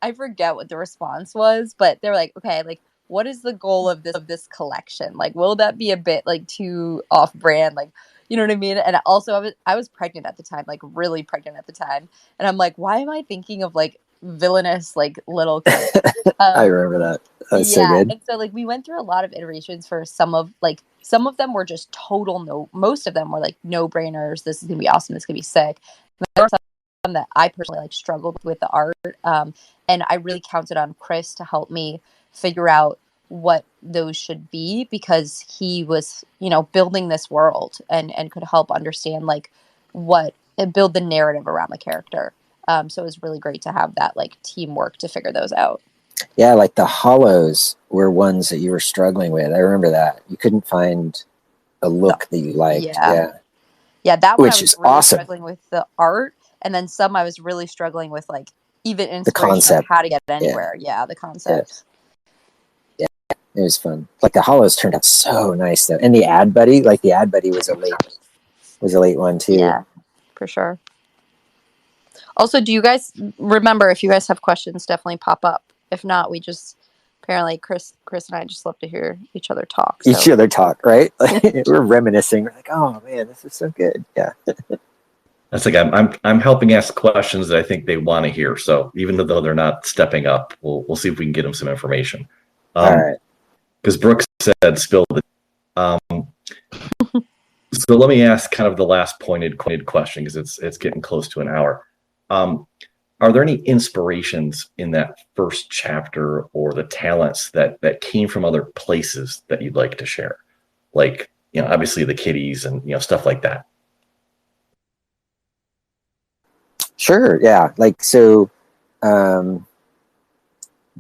Speaker 3: I forget what the response was, but they're like, okay, like what is the goal of this collection? Like, will that be a bit like too off brand? Like, you know what I mean? And also I was pregnant at the time, like really pregnant at the time. And I'm like, why am I thinking of like villainous like little kids?
Speaker 4: I remember that. That was so good.
Speaker 3: And so like we went through a lot of iterations for some of them were just total most of them were like no brainers. This is gonna be awesome. This is gonna be sick. And there were some that I personally like struggled with the art. And I really counted on Chris to help me figure out what those should be, because he was, building this world and could help understand like build the narrative around the character. So it was really great to have that like teamwork to figure those out.
Speaker 4: Yeah, like the hollows were ones that you were struggling with. I remember that. You couldn't find a look that you liked.
Speaker 3: Yeah, that one
Speaker 4: which
Speaker 3: I was
Speaker 4: is
Speaker 3: really
Speaker 4: awesome.
Speaker 3: struggling with the art, and then some I was really struggling with like even inspiration
Speaker 4: The concept.
Speaker 3: of how to get anywhere. Yeah, the concept.
Speaker 4: Yeah, it was fun. Like the hollows turned out so nice though, and the ad buddy was a late one too.
Speaker 3: Yeah, for sure. Also, do you guys remember, if you guys have questions, definitely pop up. If not, we just apparently Chris and I just love to hear each other talk. So.
Speaker 4: Each other talk, right? We're reminiscing. We're like, oh man, this is so good. Yeah.
Speaker 1: That's like I'm helping ask questions that I think they want to hear. So even though they're not stepping up, we'll see if we can get them some information.
Speaker 4: All right.
Speaker 1: Because Brooks said, "Spill the." So let me ask kind of the last pointed question, because it's getting close to an hour. Are there any inspirations in that first chapter or the talents that came from other places that you'd like to share? Like, obviously the kitties and, stuff like that.
Speaker 4: Sure. Yeah. Like, so,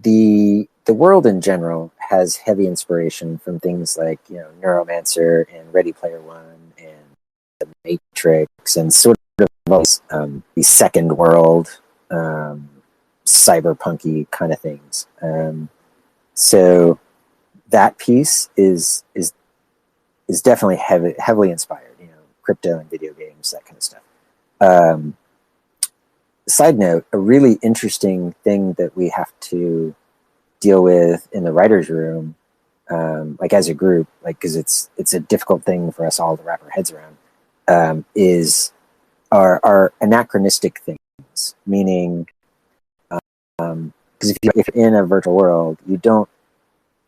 Speaker 4: the world in general has heavy inspiration from things like, Neuromancer and Ready Player One and The Matrix and sort of the second world, cyberpunky kind of things. So that piece is definitely heavily inspired, crypto and video games, that kind of stuff. Side note, a really interesting thing that we have to deal with in the writer's room, like as a group, like, because it's a difficult thing for us all to wrap our heads around, is our anachronistic things, meaning, because if you're in a virtual world,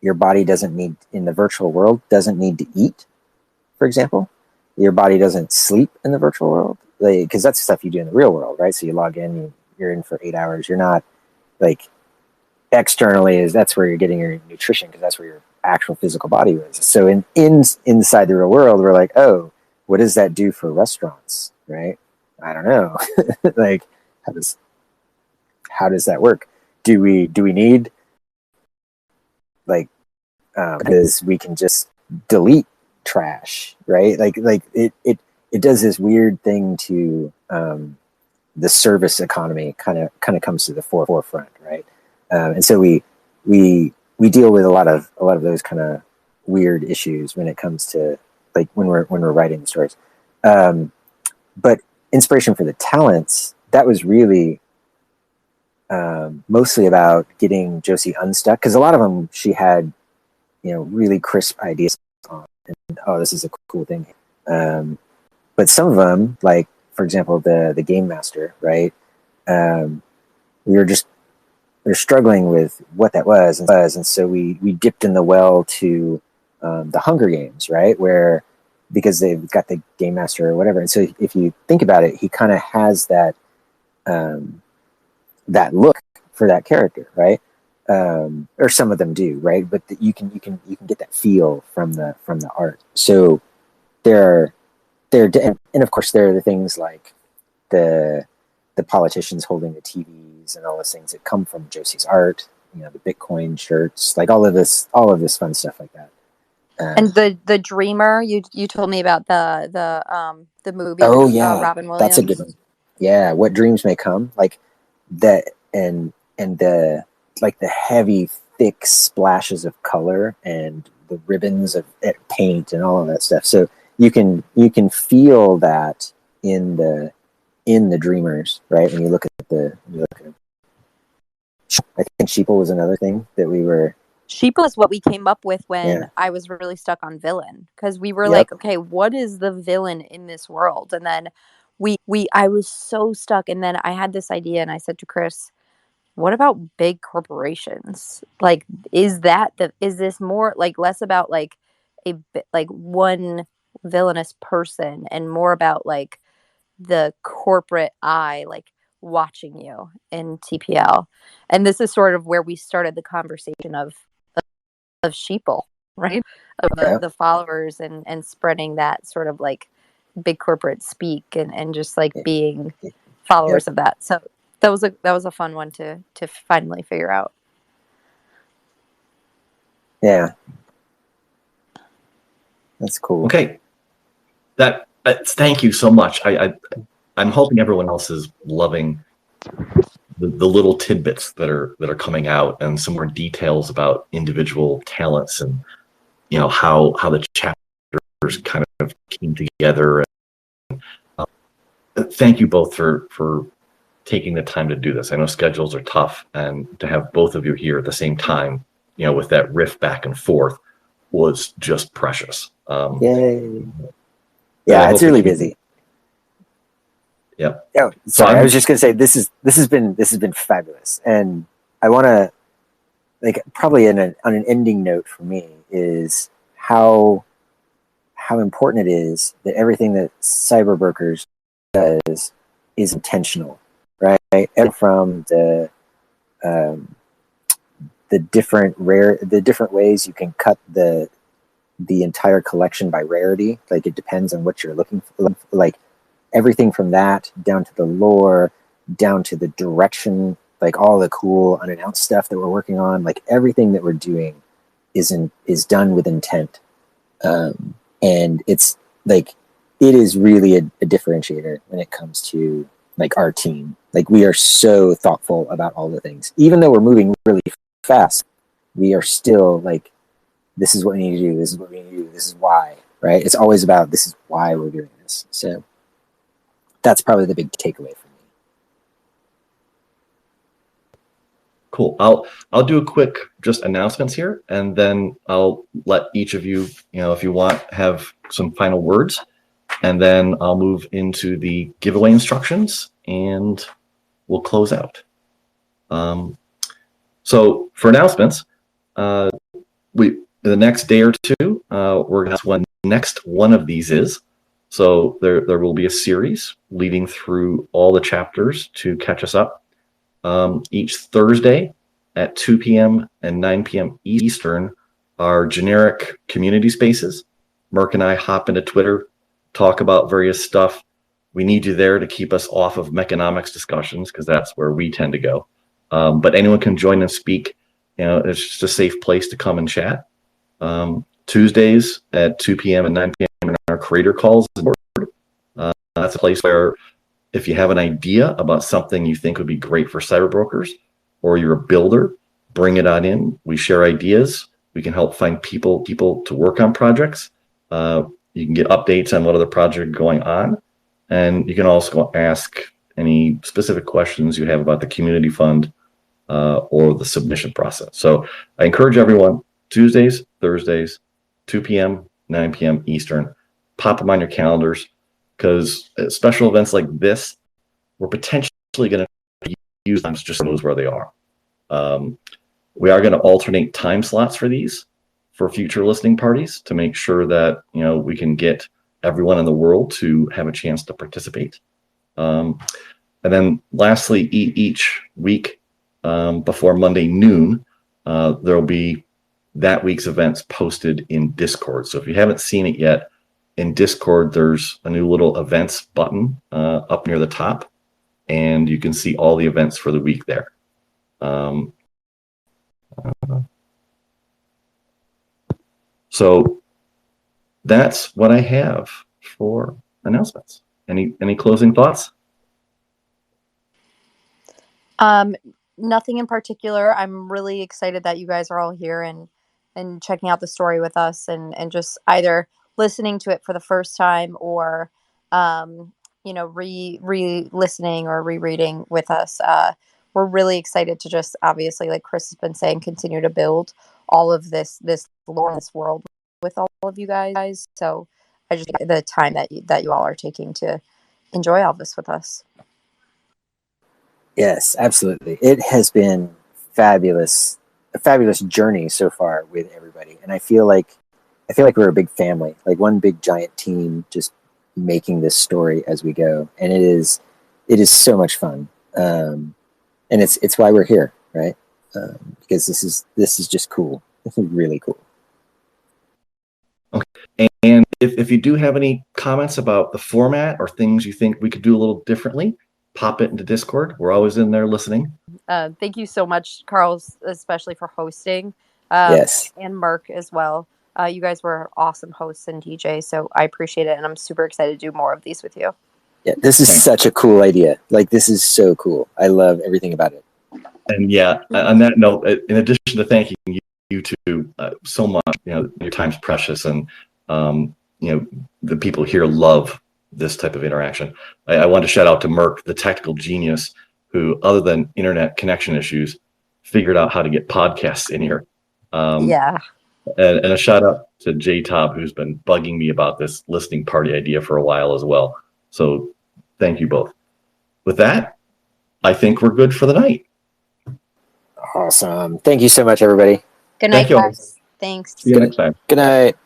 Speaker 4: your body doesn't need, in the virtual world, doesn't need to eat, for example. Your body doesn't sleep in the virtual world, because that's stuff you do in the real world, right? So you log in, you're in for 8 hours. You're not like externally, that's where you're getting your nutrition, because that's where your actual physical body is. So inside the real world, we're like, oh, what does that do for restaurants, right? I don't know. Like, how does that work? Do we need, like, because we can just delete trash, right? Like it does this weird thing to the service economy kind of comes to the forefront, right? And so we deal with a lot of those kind of weird issues when it comes to, like, when we're writing the stories. But inspiration for the talents, that was really mostly about getting Josie unstuck, because a lot of them she had, really crisp ideas on, and this is a cool thing. But some of them, like, for example, the game master, right? We're struggling with what that was, and so we dipped in the well to the Hunger Games, right? Where, because they've got the game master or whatever, and so if you think about it, he kind of has that that look for that character, right? or some of them do, right? But you can get that feel from the art. So and of course there are the things like the politicians holding the TVs and all those things that come from Josie's art. You know, the Bitcoin shirts, like all of this fun stuff like that.
Speaker 3: And the Dreamer, you told me about the movie.
Speaker 4: Oh
Speaker 3: with,
Speaker 4: yeah,
Speaker 3: Robin Williams.
Speaker 4: that's a good one. Yeah, What Dreams May Come, like that, and the like the heavy, thick splashes of color and the ribbons of paint and all of that stuff. So you can feel that in the Dreamers, right? When you look at them. I think Sheeple was another thing that we were.
Speaker 3: Sheeple is what we came up with when I was really stuck on villain, because we were like, okay, what is the villain in this world? And then I was so stuck, and then I had this idea, and I said to Chris, what about big corporations? Like, is this more like less about like like one villainous person and more about like the corporate eye, like watching you in TPL? And this is sort of where we started the conversation of Sheeple, right? Of the followers and spreading that sort of like big corporate speak and just like being followers of that. So that was a fun one to finally figure out.
Speaker 4: Yeah, that's cool.
Speaker 1: Okay, thank you so much. I'm hoping everyone else is loving the little tidbits that are coming out, and some more details about individual talents, and you know how the chapters kind of came together. And, thank you both for taking the time to do this. I know schedules are tough, and to have both of you here at the same time, you know, with that riff back and forth, was just precious.
Speaker 4: Yay! Yeah, it's really busy.
Speaker 1: Yep.
Speaker 4: Oh, sorry. I was just gonna say this has been fabulous, and I want to like probably on an ending note for me is how important it is that everything that CyberBrokers does is intentional, right? And from the different ways you can cut the entire collection by rarity. Like it depends on what you're looking for. Like everything from that down to the lore, down to the direction, like all the cool unannounced stuff that we're working on, like everything that we're doing is done with intent. And it's like, it is really a differentiator when it comes to like our team. Like we are so thoughtful about all the things, even though we're moving really fast, we are still like, this is what we need to do. This is what we need to do. This is why, right? It's always about, this is why we're doing this. So that's probably the big takeaway for me.
Speaker 1: Cool. I'll do a quick just announcements here, and then I'll let each of you, you know, if you want, have some final words, and then I'll move into the giveaway instructions, and we'll close out. So for announcements, the next day or two, we're going to ask when next one of these is. So there will be a series leading through all the chapters to catch us up. Each Thursday at 2 p.m. and 9 p.m. Eastern are generic community spaces. Merck and I hop into Twitter, talk about various stuff. We need you there to keep us off of mechanomics discussions, because that's where we tend to go. But anyone can join and speak. You know, it's just a safe place to come and chat. Tuesdays at 2 p.m. and 9 p.m. in our creator calls. That's a place where if you have an idea about something you think would be great for CyberBrokers, or you're a builder, bring it on in. We share ideas. We can help find people to work on projects. You can get updates on what other projects are going on. And you can also ask any specific questions you have about the community fund or the submission process. So I encourage everyone, Tuesdays, Thursdays, 2 p.m., 9 p.m. Eastern, pop them on your calendars, because special events like this, we're potentially going to use them just knows where they are. We are going to alternate time slots for these for future listening parties to make sure that, you know, we can get everyone in the world to have a chance to participate. And then lastly, each week before Monday noon, there'll be that week's events posted in Discord. So if you haven't seen it yet, in Discord, there's a new little events button up near the top, and you can see all the events for the week there. So that's what I have for announcements. Any closing thoughts?
Speaker 3: Nothing in particular. I'm really excited that you guys are all here and checking out the story with us and just either listening to it for the first time or re-listening or rereading with us. We're really excited to just obviously, like Chris has been saying, continue to build all of this lore, this world with all of you guys. So I just the time that you all are taking to enjoy all this with us.
Speaker 4: Yes, absolutely. It has been fabulous, a fabulous journey so far with everybody. And I feel like we're a big family, like one big giant team, just making this story as we go. And it is so much fun. And it's why we're here, right? Because this is just cool. This is really cool.
Speaker 1: Okay. And if you do have any comments about the format or things you think we could do a little differently, pop it into Discord. We're always in there listening.
Speaker 3: Thank you so much, Carl, especially for hosting.
Speaker 4: Yes.
Speaker 3: And Mark as well. You guys were awesome hosts and DJs, so I appreciate it, and I'm super excited to do more of these with you.
Speaker 4: Yeah, this is such a cool idea. Like, this is so cool. I love everything about it.
Speaker 1: And yeah, on that note, in addition to thanking you two so much, your time's precious, and the people here love this type of interaction. I want to shout out to Merck, the technical genius, who, other than internet connection issues, figured out how to get podcasts in here.
Speaker 3: Yeah.
Speaker 1: And a shout out to J-Tob, who's been bugging me about this listening party idea for a while as well. So thank you both. With that, I think we're good for the night.
Speaker 4: Awesome. Thank you so much, everybody.
Speaker 3: Good night,
Speaker 1: Thank you.
Speaker 3: guys. Thanks.
Speaker 1: See you next time.
Speaker 4: Good night.